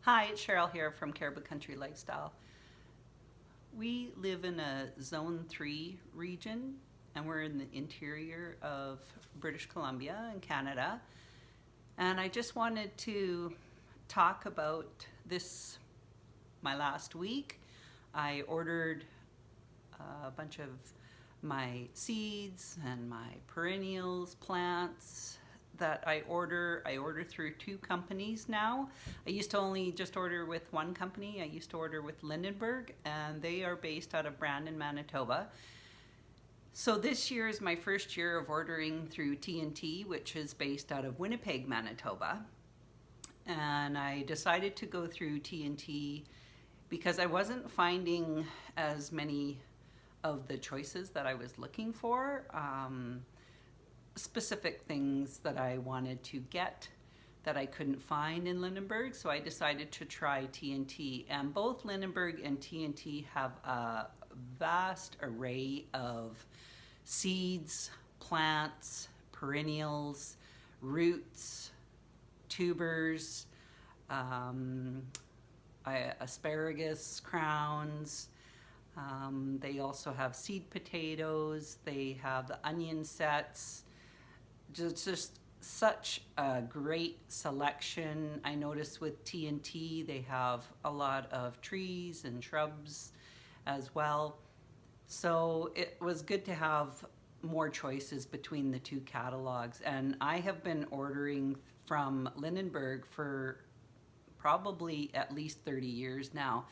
Hi, it's Cheryl here from Caribou Country Lifestyle. We live in a Zone 3 region and we're in the interior of British Columbia in Canada. And I just wanted to talk about this, my last week. I ordered a bunch of my seeds and my perennials, plants, that I order through two companies now. I used to only just order with one company. I used to order with Lindenberg, and they are based out of Brandon, Manitoba. So this year is my first year of ordering through T&T, which is based out of Winnipeg, Manitoba. And I decided to go through T&T because I wasn't finding as many of the choices that I was looking for. Specific things that I wanted to get that I couldn't find in Lindenberg, so I decided to try T&T. And both Lindenberg and T&T have a vast array of seeds, plants, perennials, roots, tubers, asparagus crowns. They also have seed potatoes. They have the onion sets. Just such a great selection. I noticed with T&T they have a lot of trees and shrubs as well. So it was good to have more choices between the two catalogs. And I have been ordering from Lindenberg for probably at least 30 years now.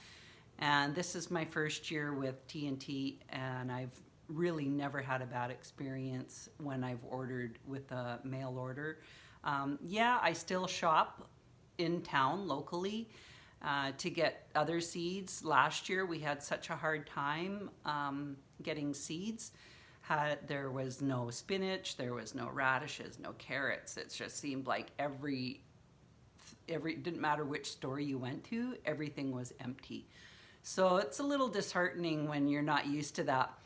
And this is my first year with T&T, and I've really never had a bad experience when I've ordered with a mail order. Yeah, I still shop in town locally to get other seeds. Last year we had such a hard time getting seeds. There was no spinach, there was no radishes, no carrots. It just seemed like every didn't matter which store you went to, everything was empty. So it's a little disheartening when you're not used to that.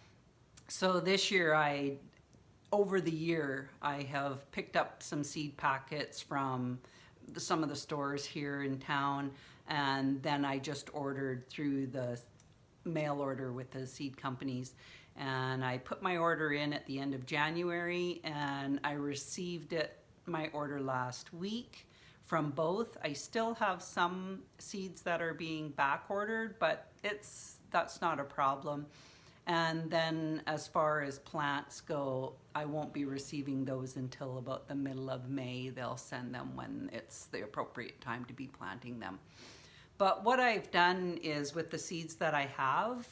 So this year, over the year, I have picked up some seed packets from some of the stores here in town, and then I just ordered through the mail order with the seed companies. And I put my order in at the end of January, and I received my order last week from both. I still have some seeds that are being back ordered, but that's not a problem. And then as far as plants go, I won't be receiving those until about the middle of May. They'll send them when it's the appropriate time to be planting them. But what I've done is with the seeds that I have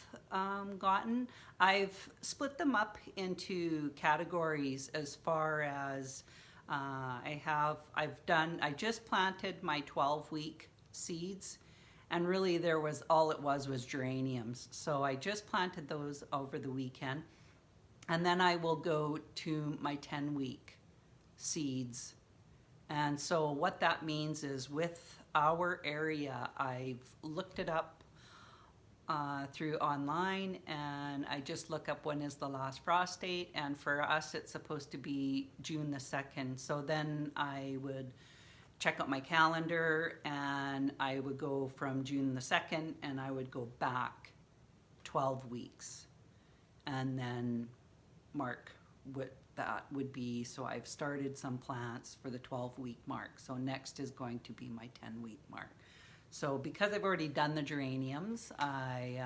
gotten, I've split them up into categories as far as I just planted my 12-week seeds. And really all it was geraniums. So I just planted those over the weekend. And then I will go to my 10-week seeds. And so what that means is with our area, I've looked it up through online, and I just look up when is the last frost date. And for us, it's supposed to be June the 2nd. So then I would check out my calendar, and I would go from June the 2nd, and I would go back 12 weeks and then mark what that would be. So I've started some plants for the 12-week mark. So next is going to be my 10-week mark. So because I've already done the geraniums, I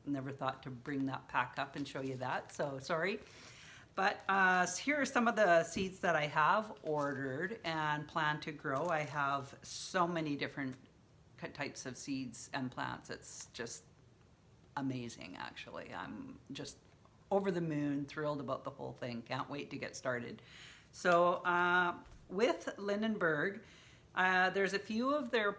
never thought to bring that pack up and show you that, so sorry. But here are some of the seeds that I have ordered and plan to grow. I have so many different types of seeds and plants. It's just amazing, actually. I'm just over the moon, thrilled about the whole thing. Can't wait to get started. So with Lindenberg, there's a few of their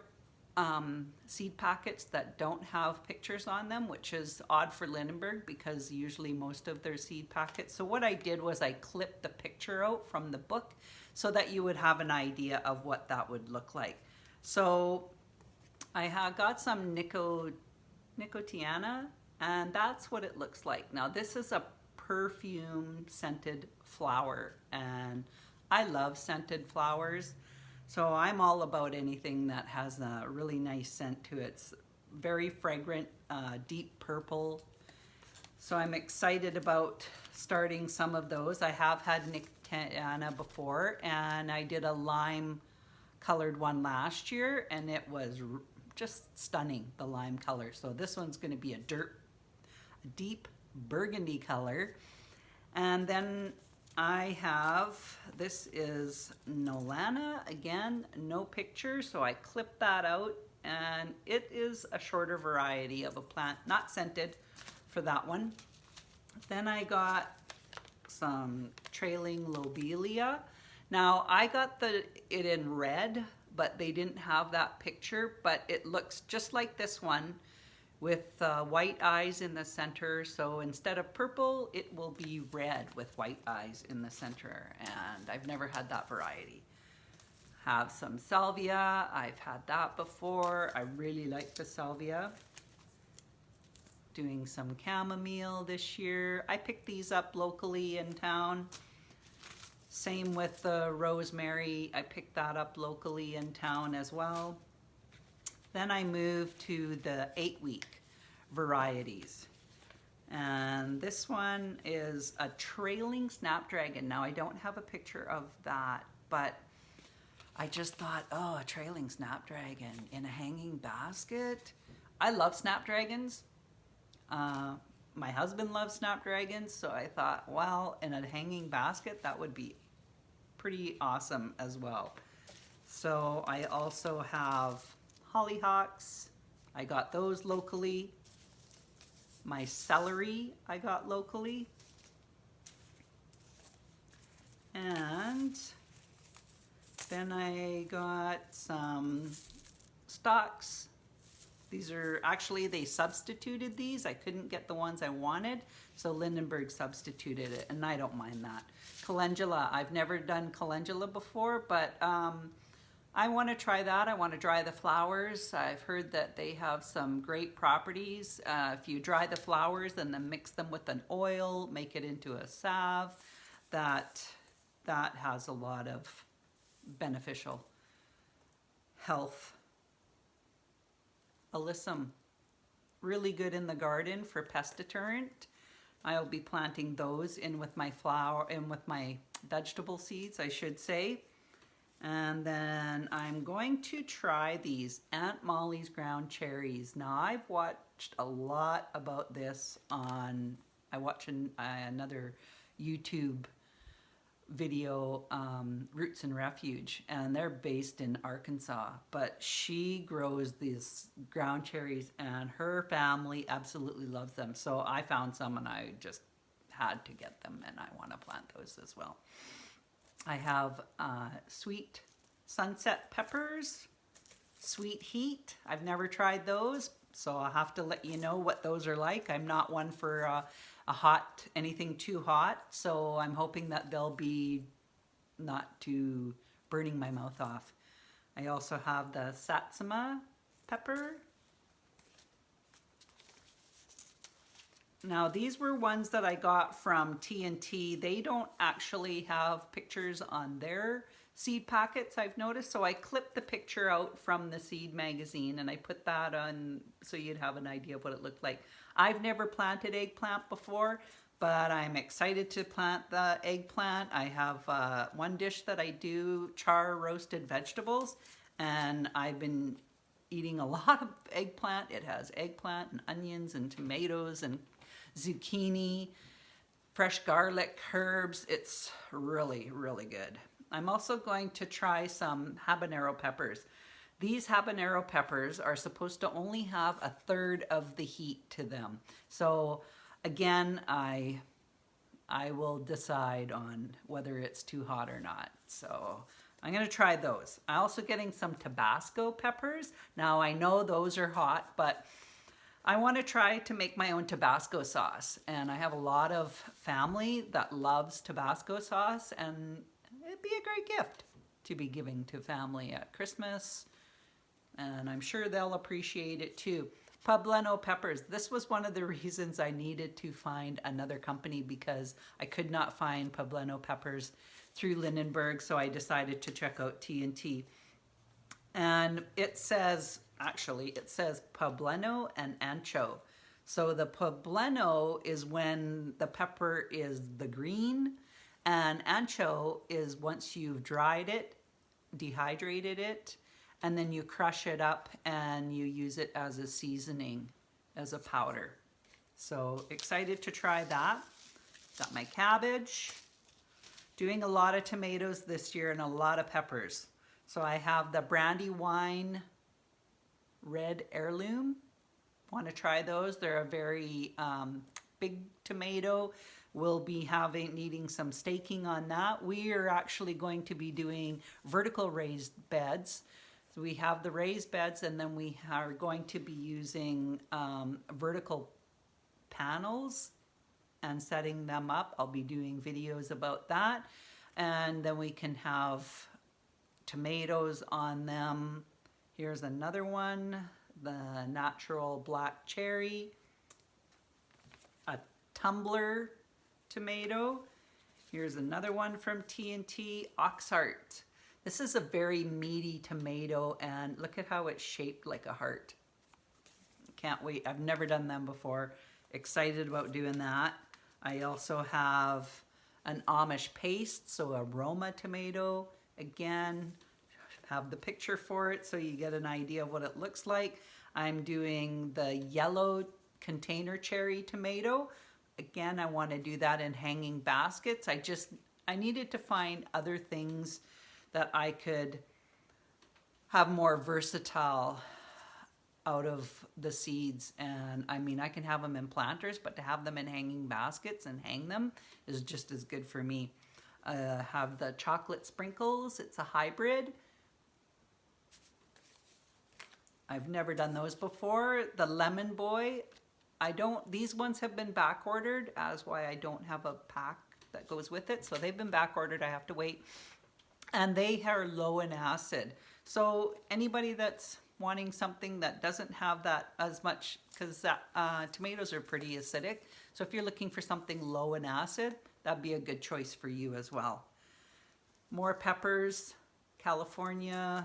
seed packets that don't have pictures on them, which is odd for Lindenberg because usually most of their seed packets. So what I did was I clipped the picture out from the book so that you would have an idea of what that would look like. So I have got some Nico Nicotiana, and that's what it looks like. Now this is a perfume scented flower, and I love scented flowers. So I'm all about anything that has a really nice scent to it. It's very fragrant, deep purple. So I'm excited about starting some of those. I have had Nicotiana before, and I did a lime colored one last year, and it was just stunning, the lime color. So this one's going to be a deep burgundy color. And then I have, this is Nolana, again, no picture, so I clipped that out, and it is a shorter variety of a plant, not scented for that one. Then I got some trailing Lobelia. Now I got it in red, but they didn't have that picture, but it looks just like this one with white eyes in the center. So instead of purple, it will be red with white eyes in the center. And I've never had that variety. Have some Salvia. I've had that before. I really like the Salvia. Doing some Chamomile this year. I picked these up locally in town. Same with the rosemary. I picked that up locally in town as well. Then I moved to the 8-week varieties. And this one is a trailing Snapdragon. Now I don't have a picture of that, but I just thought, oh, a trailing Snapdragon in a hanging basket. I love Snapdragons. My husband loves Snapdragons, so I thought, well, in a hanging basket, that would be pretty awesome as well. So I also have hollyhocks. I got those locally. My celery I got locally. And then I got some stalks. These are actually, they substituted these. I couldn't get the ones I wanted, so Lindenberg substituted it, and I don't mind that. Calendula, I've never done calendula before, but I want to try that. I want to dry the flowers. I've heard that they have some great properties. If you dry the flowers and then mix them with an oil, make it into a salve, that has a lot of beneficial health. Alyssum, really good in the garden for pest deterrent. I'll be planting those in with my vegetable seeds, I should say. And then I'm going to try these Aunt Molly's ground cherries. Now I've watched a lot about this I watch another YouTube video, Roots and Refuge, and they're based in Arkansas, but she grows these ground cherries and her family absolutely loves them. So I found some and I just had to get them, and I want to plant those as well. I have sweet sunset peppers, sweet heat. I've never tried those, so I'll have to let you know what those are like. I'm not one for anything too hot, so I'm hoping that they'll be not too burning my mouth off. I also have the Satsuma pepper. Now these were ones that I got from T&T. They don't actually have pictures on their seed packets, I've noticed, so I clipped the picture out from the seed magazine and I put that on so you'd have an idea of what it looked like. I've never planted eggplant before, but I'm excited to plant the eggplant. I have one dish that I do char roasted vegetables, and I've been eating a lot of eggplant. It has eggplant and onions and tomatoes and zucchini, fresh garlic, herbs. It's really, really good. I'm also going to try some habanero peppers. These habanero peppers are supposed to only have a third of the heat to them. So again, I will decide on whether it's too hot or not. So I'm going to try those. I'm also getting some Tabasco peppers. Now I know those are hot, but I want to try to make my own Tabasco sauce. And I have a lot of family that loves Tabasco sauce, and it'd be a great gift to be giving to family at Christmas. And I'm sure they'll appreciate it too. Pableno Peppers. This was one of the reasons I needed to find another company, because I could not find Pableno Peppers through Lindenberg, so I decided to check out T&T. And it says, actually, it says Pableno and Ancho. So the Pableno is when the pepper is the green, and Ancho is once you've dried it, dehydrated it, and then you crush it up and you use it as a seasoning, as a powder. So excited to try that. Got my cabbage. Doing a lot of tomatoes this year and a lot of peppers. So I have the Brandywine Red Heirloom. Want to try those? They're a very big tomato. We'll be needing some staking on that. We are actually going to be doing vertical raised beds. So we have the raised beds, and then we are going to be using vertical panels and setting them up. I'll be doing videos about that. And then we can have tomatoes on them. Here's another one, the natural black cherry, a tumbler tomato. Here's another one from T&T, Oxheart. This is a very meaty tomato, and look at how it's shaped like a heart. Can't wait. I've never done them before. Excited about doing that. I also have an Amish paste, so a Roma tomato. Again, have the picture for it so you get an idea of what it looks like. I'm doing the yellow container cherry tomato. Again, I want to do that in hanging baskets. I needed to find other things that I could have more versatile out of the seeds. And I mean, I can have them in planters, but to have them in hanging baskets and hang them is just as good for me. Have the chocolate sprinkles. It's a hybrid. I've never done those before. The Lemon Boy. These ones have been back ordered, as why I don't have a pack that goes with it. So they've been back ordered. I have to wait. And they are low in acid. So anybody that's wanting something that doesn't have that as much, because tomatoes are pretty acidic. So if you're looking for something low in acid, that'd be a good choice for you as well. More peppers, California.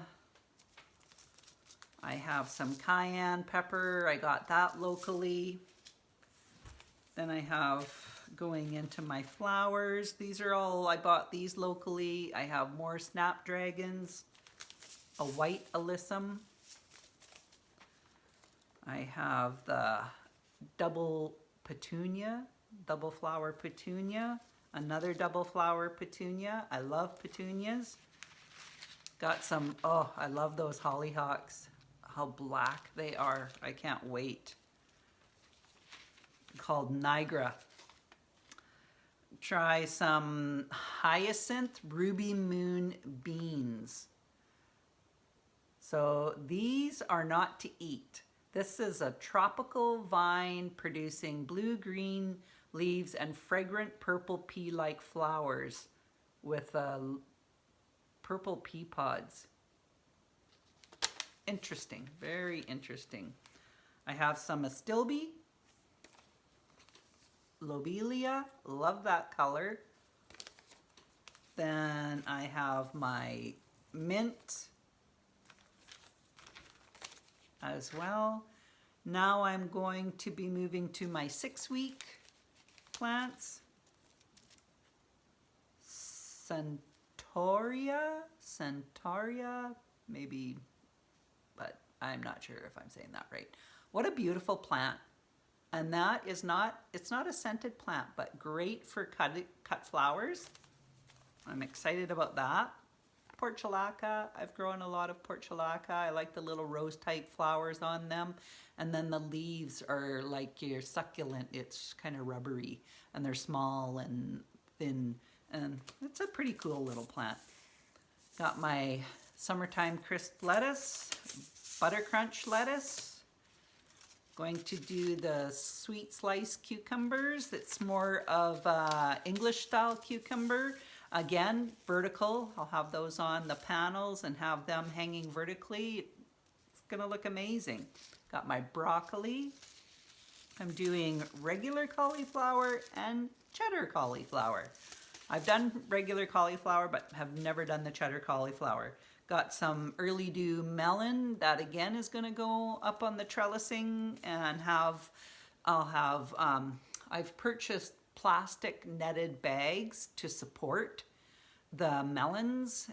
I have some cayenne pepper. I got that locally. Then I have going into my flowers. These are all, I bought these locally. I have more Snapdragons, a white alyssum. I have the double flower petunia, another double flower petunia. I love petunias. Got some, oh, I love those hollyhocks. How black they are. I can't wait. Called Niagara. Try some hyacinth ruby moon beans. So these are not to eat. This is a tropical vine producing blue-green leaves and fragrant purple pea-like flowers with purple pea pods. Interesting, very interesting. I have some astilbe, Lobelia, love that color. Then I have my mint as well. Now I'm going to be moving to my 6-week plants. Centauria, maybe, but I'm not sure if I'm saying that right. What a beautiful plant. And that is not, it's not a scented plant, but great for cut flowers. I'm excited about that. Portulaca, I've grown a lot of Portulaca. I like the little rose type flowers on them. And then the leaves are like your succulent. It's kind of rubbery and they're small and thin. And it's a pretty cool little plant. Got my summertime crisp lettuce, butter crunch lettuce. Going to do the sweet slice cucumbers. It's more of English style cucumber. Again, vertical. I'll have those on the panels and have them hanging vertically. It's gonna look amazing. Got my broccoli. I'm doing regular cauliflower and cheddar cauliflower. I've done regular cauliflower, but have never done the cheddar cauliflower. Got some early dew melon that again is going to go up on the trellising, and I've purchased plastic netted bags to support the melons,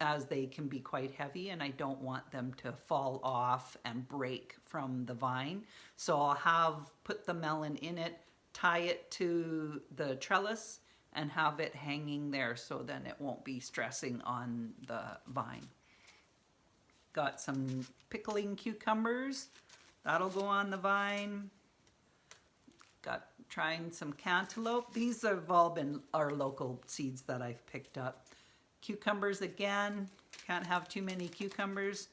as they can be quite heavy and I don't want them to fall off and break from the vine. So I'll put the melon in it, tie it to the trellis, and have it hanging there so then it won't be stressing on the vine. Got some pickling cucumbers, that'll go on the vine. Got trying some cantaloupe. These have all been our local seeds that I've picked up. Cucumbers again, can't have too many cucumbers.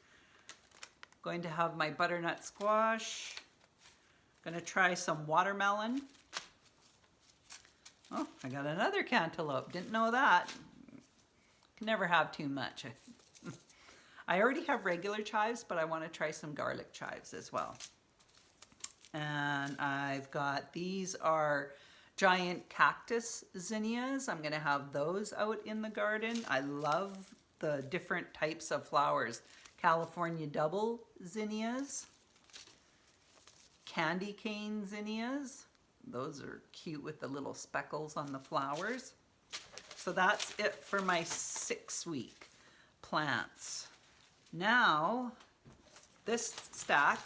Going to have my butternut squash. Gonna try some watermelon. Oh, I got another cantaloupe, didn't know that. Can never have too much. I already have regular chives, but I want to try some garlic chives as well. And I've got, these are giant cactus zinnias. I'm going to have those out in the garden. I love the different types of flowers. California double zinnias, candy cane zinnias. Those are cute with the little speckles on the flowers. So that's it for my 6-week plants. Now, this stack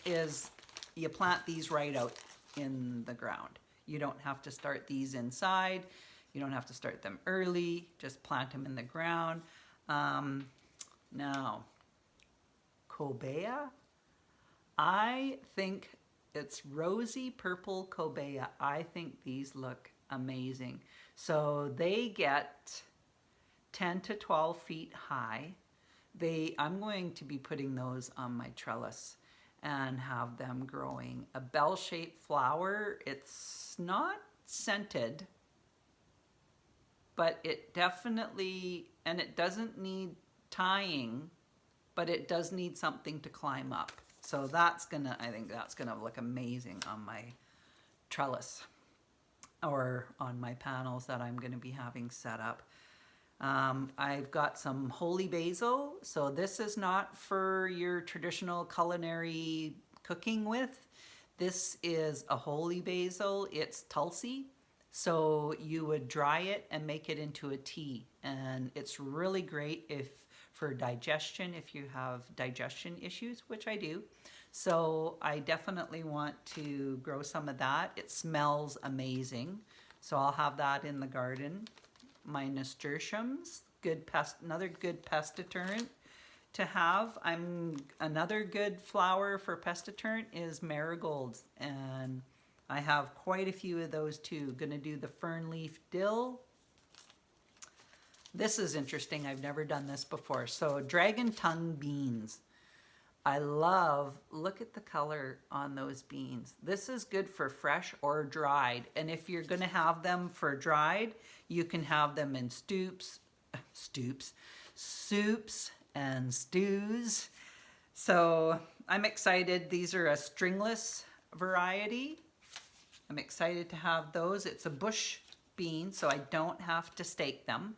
is, you plant these right out in the ground. You don't have to start these inside. You don't have to start them early. Just plant them in the ground. Now, Cobaia. I think it's rosy purple Cobaia. I think these look amazing. So they get 10 to 12 feet high. I'm going to be putting those on my trellis and have them growing. A bell-shaped flower. It's not scented, but it definitely, and it doesn't need tying, but it does need something to climb up. So I think that's gonna look amazing on my trellis or on my panels that I'm gonna be having set up. I've got some holy basil. So this is not for your traditional culinary cooking with. This is a holy basil. It's Tulsi. So you would dry it and make it into a tea. And it's really great for digestion, if you have digestion issues, which I do. So I definitely want to grow some of that. It smells amazing. So I'll have that in the garden. My nasturtiums, another good pest deterrent to have. Another good flower for pest deterrent is marigolds, and I have quite a few of those too. Gonna do the fern leaf dill. This is interesting, I've never done this before. So dragon tongue beans. Look at the color on those beans. This is good for fresh or dried. And if you're gonna have them for dried, you can have them in soups and stews. So I'm excited. These are a stringless variety. I'm excited to have those. It's a bush bean, so I don't have to stake them.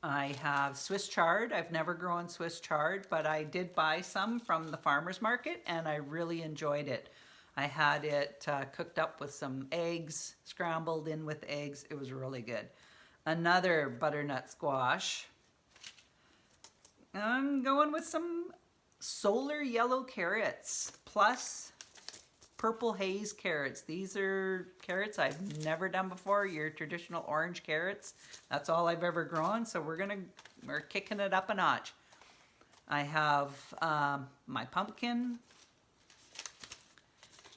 I have Swiss chard. I've never grown Swiss chard, but I did buy some from the farmer's market and I really enjoyed it. I had it cooked up with some eggs, scrambled in with eggs. It was really good. Another butternut squash. I'm going with some solar yellow carrots plus purple haze carrots. These are carrots I've never done before. Your traditional orange carrots. That's all I've ever grown. So we're kicking it up a notch. I have my pumpkin.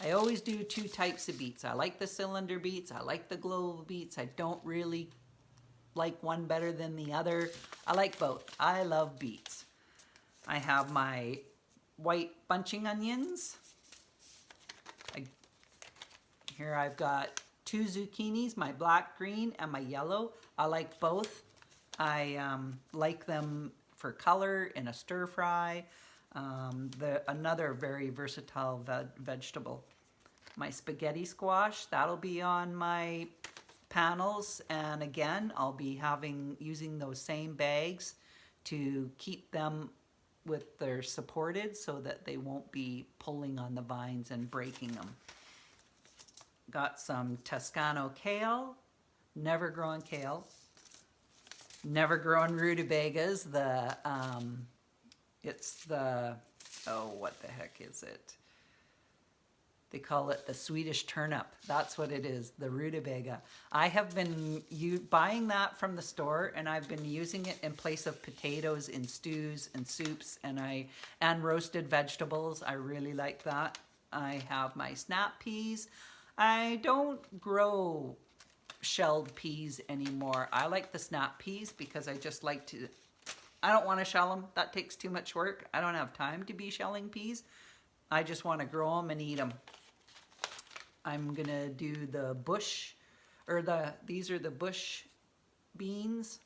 I always do 2 types of beets. I like the cylinder beets. I like the globe beets. I don't really like one better than the other. I like both. I love beets. I have my white bunching onions. Here I've got 2 zucchinis, my black, green, and my yellow. I like both. I like them for color in a stir fry. Another very versatile vegetable. My spaghetti squash, that'll be on my panels, and again, I'll be using those same bags to keep them with their supported so that they won't be pulling on the vines and breaking them. Got some Toscano kale, never grown kale, never grown rutabagas. It's the, oh, what the heck is it? They call it the Swedish turnip. That's what it is, the rutabaga. I have been buying that from the store, and I've been using it in place of potatoes in stews and soups, and roasted vegetables. I really like that. I have my snap peas. I don't grow shelled peas anymore. I like the snap peas because I just like to, I don't want to shell them. That takes too much work. I don't have time to be shelling peas. I just want to grow them and eat them. I'm gonna do the bush, or these are the bush beans.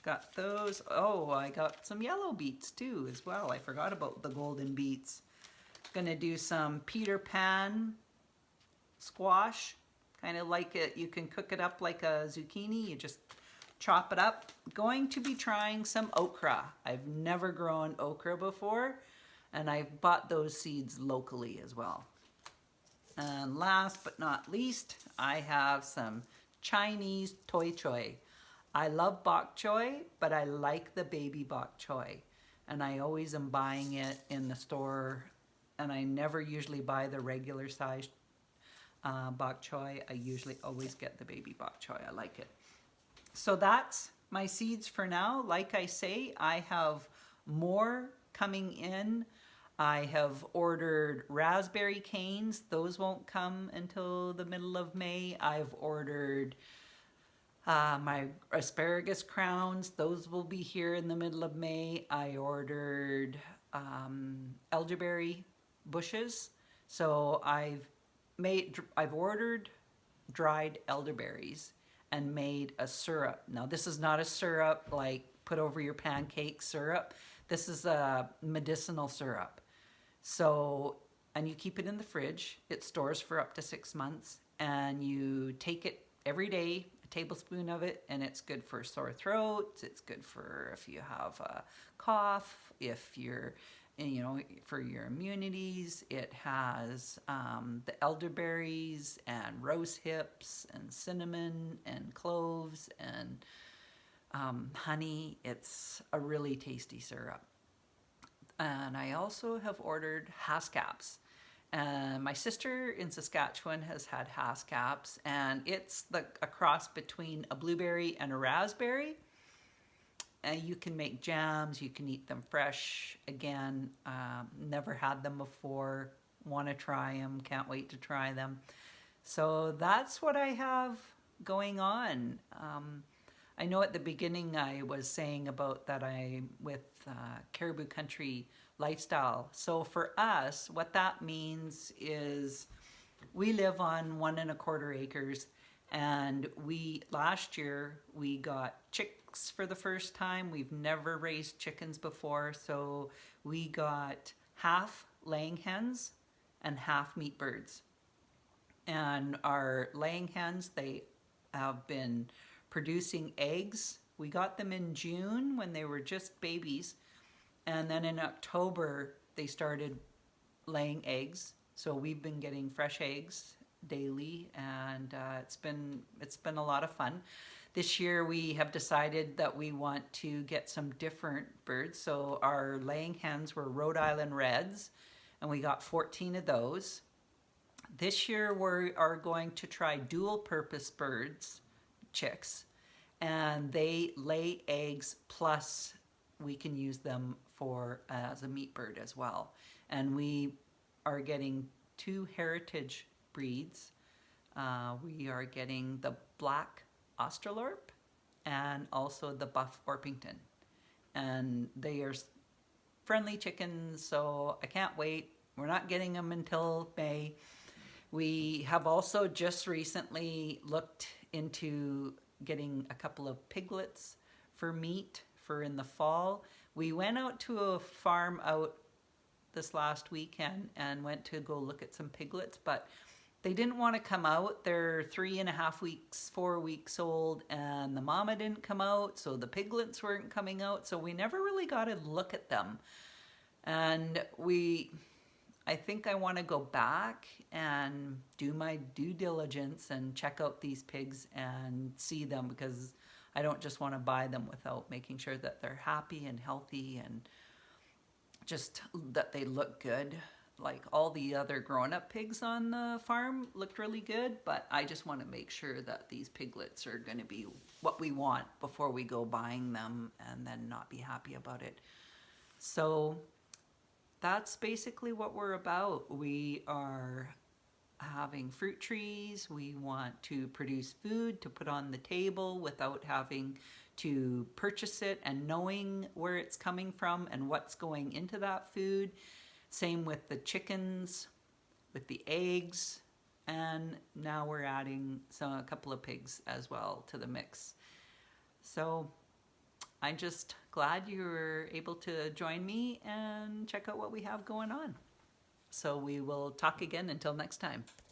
Got those. Oh, I got some yellow beets too as well. I forgot about the golden beets. Gonna do some Peter Pan squash, kind of like it. You can cook it up like a zucchini. You just chop it up. Going to be trying some okra. I've never grown okra before, and I've bought those seeds locally as well. And last but not least, I have some Chinese toi choy. I love bok choy, but I like the baby bok choy. And I always am buying it in the store, and I never usually buy the regular sized bok choy. I usually always get the baby bok choy. I like it. So that's my seeds for now. Like I say, I have more coming in. I have ordered raspberry canes. Those won't come until the middle of May. I've ordered my asparagus crowns. Those will be here in the middle of May. I ordered elderberry bushes. So I've ordered dried elderberries and made a syrup. Now this is not a syrup like put over your pancake syrup. This is a medicinal syrup. So, and you keep it in the fridge. It stores for up to 6 months, and you take it every day, a tablespoon of it, and it's good for sore throats. It's good for if you have a cough, if you're, you know, for your immunities. It has the elderberries and rose hips and cinnamon and cloves and honey. It's a really tasty syrup. And I also have ordered Haskaps. My sister in Saskatchewan has had Haskaps, and it's a cross between a blueberry and a raspberry. And you can make jams, you can eat them fresh. Again, never had them before, want to try them, can't wait to try them. So that's what I have going on. I know at the beginning I was saying about that I'm with Caribou Country lifestyle. So for us, what that means is we live on 1.25 acres, and last year we got chicks for the first time. We've never raised chickens before, so we got half laying hens and half meat birds. And our laying hens, they have been producing eggs. We got them in June when they were just babies, and then in October they started laying eggs. So we've been getting fresh eggs daily, and it's been a lot of fun. This year we have decided that we want to get some different birds. So our laying hens were Rhode Island Reds, and we got 14 of those. This year we are going to try dual purpose birds, chicks, and they lay eggs, plus we can use them as a meat bird as well. And we are getting 2 heritage breeds. We are getting the black Australorp and also the buff Orpington, and they are friendly chickens, so I can't wait. We're not getting them until May. We have also just recently looked into getting a couple of piglets for meat for in the fall. We went out to a farm out this last weekend and went to go look at some piglets, but they didn't want to come out. They're 3.5 weeks, 4 weeks old, and the mama didn't come out, so the piglets weren't coming out, so we never really got to look at them. And I think I want to go back and do my due diligence and check out these pigs and see them, because I don't just want to buy them without making sure that they're happy and healthy and just that they look good. Like all the other grown-up pigs on the farm looked really good, but I just want to make sure that these piglets are going to be what we want before we go buying them and then not be happy about it. So that's basically what we're about. We are having fruit trees. We want to produce food to put on the table without having to purchase it and knowing where it's coming from and what's going into that food. Same with the chickens, with the eggs, and now we're adding a couple of pigs as well to the mix. So I'm just glad you were able to join me and check out what we have going on. So we will talk again until next time.